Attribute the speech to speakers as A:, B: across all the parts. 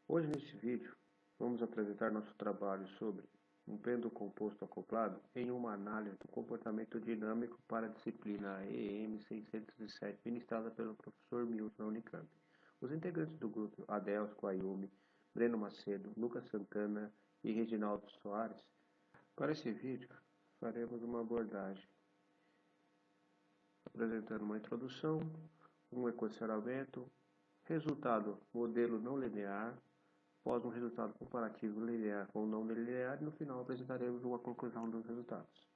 A: Hoje neste vídeo vamos apresentar nosso trabalho sobre um pêndulo composto acoplado em uma análise do comportamento dinâmico para a disciplina EM 607 ministrada pelo professor Milton na Unicamp. Os integrantes do grupo Adelso Ayumi, Breno Macedo, Lucas Santana e Reginaldo Soares. Para esse vídeo faremos uma abordagem apresentando uma introdução, um equacionamento, resultado modelo não linear, após um resultado comparativo linear ou não linear, e no final apresentaremos uma conclusão dos resultados.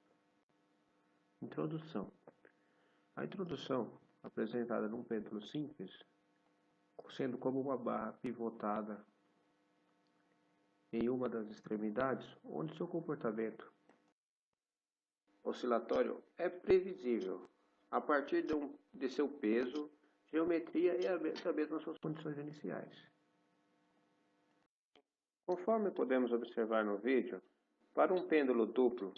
A: Introdução. A introdução, apresentada num pêndulo simples, sendo como uma barra pivotada em uma das extremidades, onde seu comportamento oscilatório é previsível a partir de seu peso, geometria e também das suas condições iniciais. Conforme podemos observar no vídeo, para um pêndulo duplo,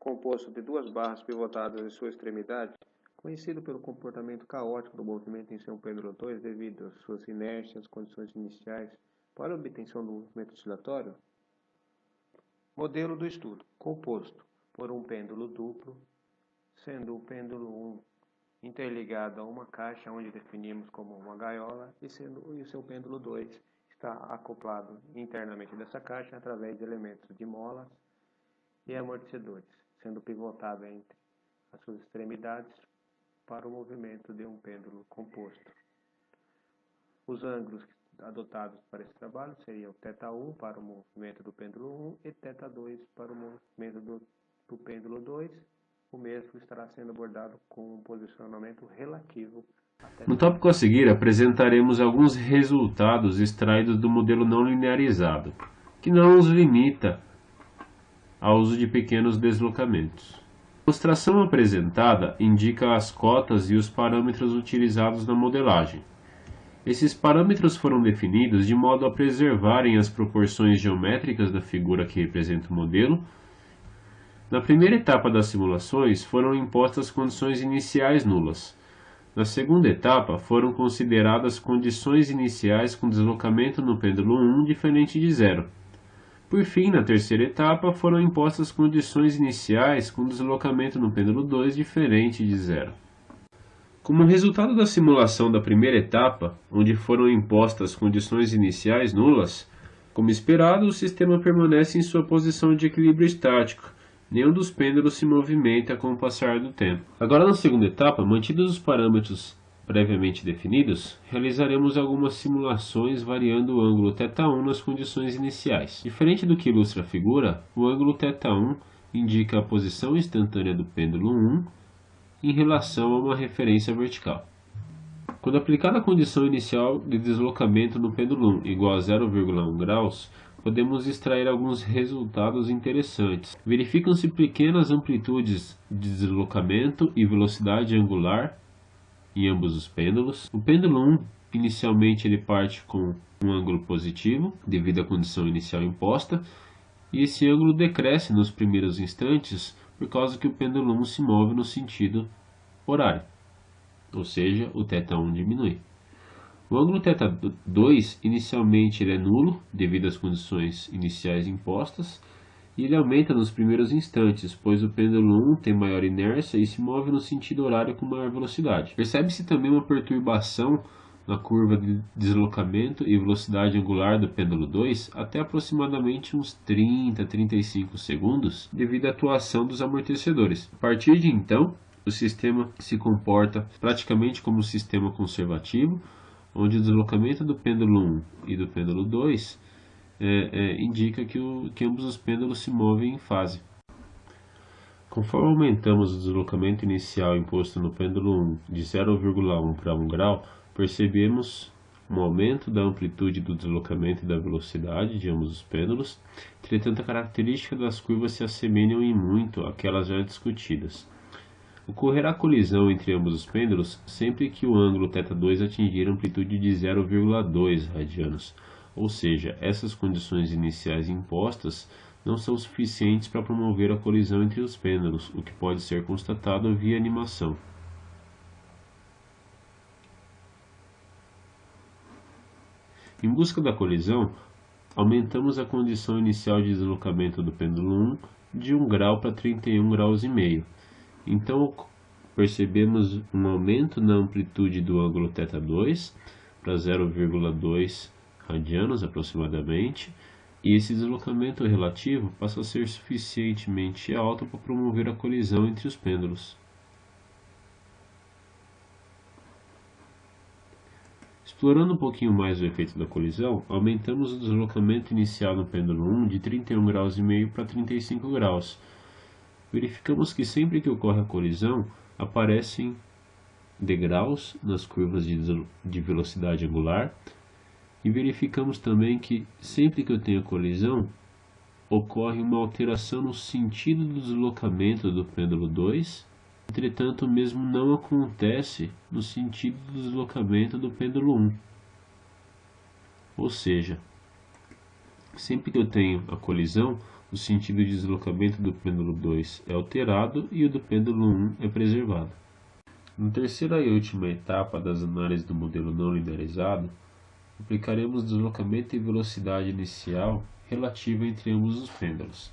A: composto de duas barras pivotadas em sua extremidade, conhecido pelo comportamento caótico do movimento em seu pêndulo 2 devido às suas inércias, condições iniciais, para a obtenção do movimento oscilatório, modelo do estudo, composto por um pêndulo duplo, sendo o pêndulo 1 interligado a uma caixa onde definimos como uma gaiola e o seu pêndulo 2 está acoplado internamente dessa caixa através de elementos de molas e amortecedores, sendo pivotado entre as suas extremidades para o movimento de um pêndulo composto. Os ângulos adotados para esse trabalho seriam θ1 para o movimento do pêndulo 1 e θ2 para o movimento do pêndulo 2. O mesmo estará sendo abordado com um posicionamento relativo.
B: No tópico a seguir, apresentaremos alguns resultados extraídos do modelo não linearizado, que não nos limita ao uso de pequenos deslocamentos. A ilustração apresentada indica as cotas e os parâmetros utilizados na modelagem. Esses parâmetros foram definidos de modo a preservarem as proporções geométricas da figura que representa o modelo. Na primeira etapa das simulações, foram impostas condições iniciais nulas. Na segunda etapa, foram consideradas condições iniciais com deslocamento no pêndulo 1 diferente de zero. Por fim, na terceira etapa, foram impostas condições iniciais com deslocamento no pêndulo 2 diferente de zero. Como resultado da simulação da primeira etapa, onde foram impostas condições iniciais nulas, como esperado, o sistema permanece em sua posição de equilíbrio estático. Nenhum dos pêndulos se movimenta com o passar do tempo. Agora, na segunda etapa, mantidos os parâmetros previamente definidos, realizaremos algumas simulações variando o ângulo θ1 nas condições iniciais. Diferente do que ilustra a figura, o ângulo θ1 indica a posição instantânea do pêndulo 1 em relação a uma referência vertical. Quando aplicada a condição inicial de deslocamento no pêndulo 1 igual a 0,1 graus, podemos extrair alguns resultados interessantes. Verificam-se pequenas amplitudes de deslocamento e velocidade angular em ambos os pêndulos. O pêndulo 1, inicialmente ele parte com um ângulo positivo, devido à condição inicial imposta, e esse ângulo decresce nos primeiros instantes por causa que o pêndulo 1 se move no sentido horário, ou seja, o θ1 diminui. O ângulo θ2 inicialmente ele é nulo devido às condições iniciais impostas e ele aumenta nos primeiros instantes, pois o pêndulo 1 tem maior inércia e se move no sentido horário com maior velocidade. Percebe-se também uma perturbação na curva de deslocamento e velocidade angular do pêndulo 2 até aproximadamente uns 30-35 segundos devido à atuação dos amortecedores. A partir de então, o sistema se comporta praticamente como um sistema conservativo, onde o deslocamento do pêndulo 1 e do pêndulo 2 indica que ambos os pêndulos se movem em fase. Conforme aumentamos o deslocamento inicial imposto no pêndulo 1 de 0,1 para 1 grau, percebemos um aumento da amplitude do deslocamento e da velocidade de ambos os pêndulos. Entretanto, a característica das curvas se assemelham em muito àquelas já discutidas. Ocorrerá colisão entre ambos os pêndulos sempre que o ângulo θ2 atingir amplitude de 0,2 radianos, ou seja, essas condições iniciais impostas não são suficientes para promover a colisão entre os pêndulos, o que pode ser constatado via animação. Em busca da colisão, aumentamos a condição inicial de deslocamento do pêndulo 1 de 1 grau para 31 graus e meio. Então, percebemos um aumento na amplitude do ângulo θ2 para 0,2 radianos aproximadamente, e esse deslocamento relativo passa a ser suficientemente alto para promover a colisão entre os pêndulos. Explorando um pouquinho mais o efeito da colisão, aumentamos o deslocamento inicial no pêndulo 1 de 31 graus e meio para 35 graus. Verificamos que sempre que ocorre a colisão, aparecem degraus nas curvas de velocidade angular, e verificamos também que sempre que eu tenho colisão, ocorre uma alteração no sentido do deslocamento do pêndulo 2, entretanto o mesmo não acontece no sentido do deslocamento do pêndulo 1. Ou seja, sempre que eu tenho a colisão, o sentido de deslocamento do pêndulo 2 é alterado e o do pêndulo 1 é preservado. Na terceira e última etapa das análises do modelo não linearizado, aplicaremos deslocamento e velocidade inicial relativa entre ambos os pêndulos.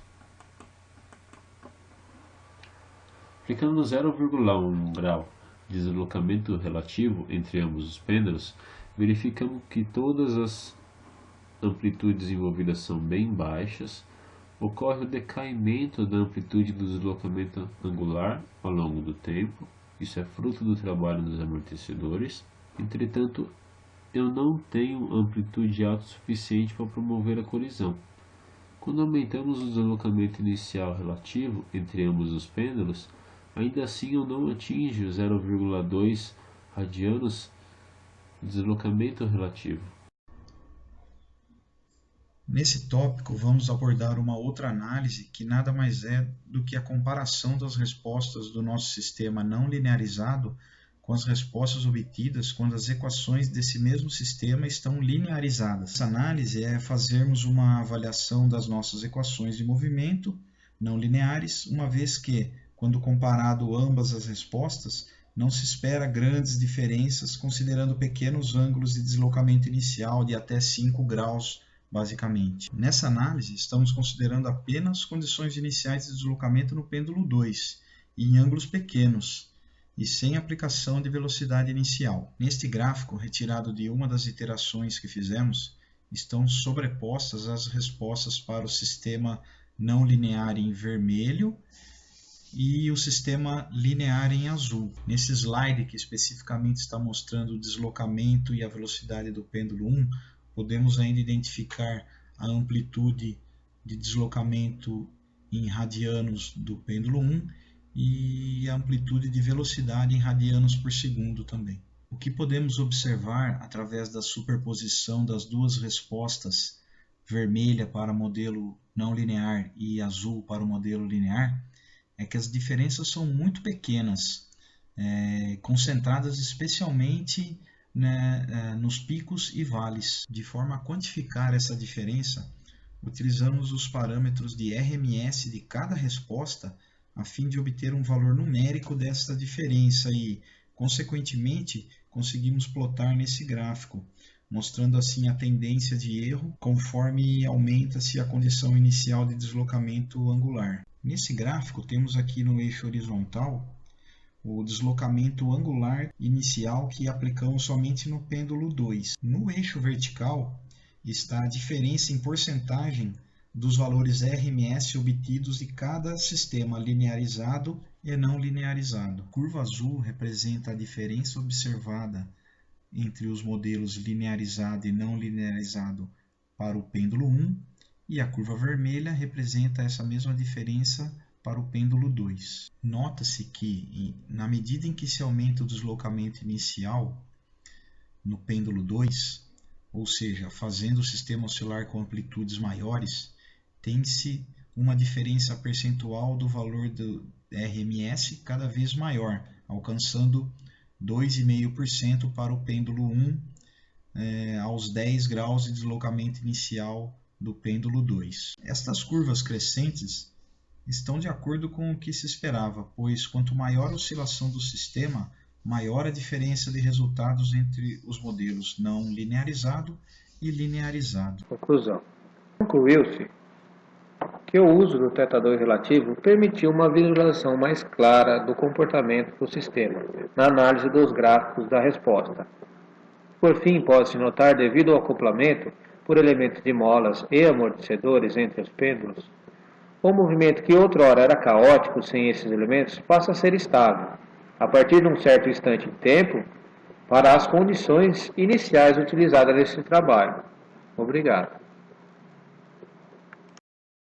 B: Aplicando 0,1 grau de deslocamento relativo entre ambos os pêndulos, verificamos que todas as amplitudes envolvidas são bem baixas. Ocorre o decaimento da amplitude do deslocamento angular ao longo do tempo. Isso é fruto do trabalho dos amortecedores. Entretanto, eu não tenho amplitude alta o suficiente para promover a colisão. Quando aumentamos o deslocamento inicial relativo entre ambos os pêndulos, ainda assim eu não atinjo 0,2 radianos de deslocamento relativo.
C: Nesse tópico, vamos abordar uma outra análise que nada mais é do que a comparação das respostas do nosso sistema não linearizado com as respostas obtidas quando as equações desse mesmo sistema estão linearizadas. Essa análise é fazermos uma avaliação das nossas equações de movimento não lineares, uma vez que, quando comparado ambas as respostas, não se espera grandes diferenças, considerando pequenos ângulos de deslocamento inicial de até 5 graus, basicamente. Nessa análise, estamos considerando apenas condições iniciais de deslocamento no pêndulo 2, e em ângulos pequenos, e sem aplicação de velocidade inicial. Neste gráfico, retirado de uma das iterações que fizemos, estão sobrepostas as respostas para o sistema não linear em vermelho e o sistema linear em azul. Nesse slide, que especificamente está mostrando o deslocamento e a velocidade do pêndulo 1, podemos ainda identificar a amplitude de deslocamento em radianos do pêndulo 1 e a amplitude de velocidade em radianos por segundo também. O que podemos observar através da superposição das duas respostas, vermelha para o modelo não linear e azul para o modelo linear, é que as diferenças são muito pequenas, concentradas especialmente nos picos e vales. De forma a quantificar essa diferença, utilizamos os parâmetros de RMS de cada resposta a fim de obter um valor numérico desta diferença e, consequentemente, conseguimos plotar nesse gráfico, mostrando assim a tendência de erro conforme aumenta-se a condição inicial de deslocamento angular. Nesse gráfico, temos aqui no eixo horizontal o deslocamento angular inicial que aplicamos somente no pêndulo 2. No eixo vertical está a diferença em porcentagem dos valores RMS obtidos de cada sistema linearizado e não linearizado. A curva azul representa a diferença observada entre os modelos linearizado e não linearizado para o pêndulo 1, e a curva vermelha representa essa mesma diferença para o pêndulo 2. Nota-se que, na medida em que se aumenta o deslocamento inicial no pêndulo 2, ou seja, fazendo o sistema oscilar com amplitudes maiores, tem-se uma diferença percentual do valor do RMS cada vez maior, alcançando 2,5% para o pêndulo 1 aos 10 graus de deslocamento inicial do pêndulo 2. Estas curvas crescentes estão de acordo com o que se esperava, pois quanto maior a oscilação do sistema, maior a diferença de resultados entre os modelos não linearizado e linearizado.
A: Conclusão. Concluiu-se que o uso do teta 2 relativo permitiu uma visualização mais clara do comportamento do sistema na análise dos gráficos da resposta. Por fim, pode-se notar, devido ao acoplamento por elementos de molas e amortecedores entre os pêndulos, o movimento que outrora era caótico sem esses elementos passa a ser estável, a partir de um certo instante de tempo, para as condições iniciais utilizadas nesse trabalho. Obrigado.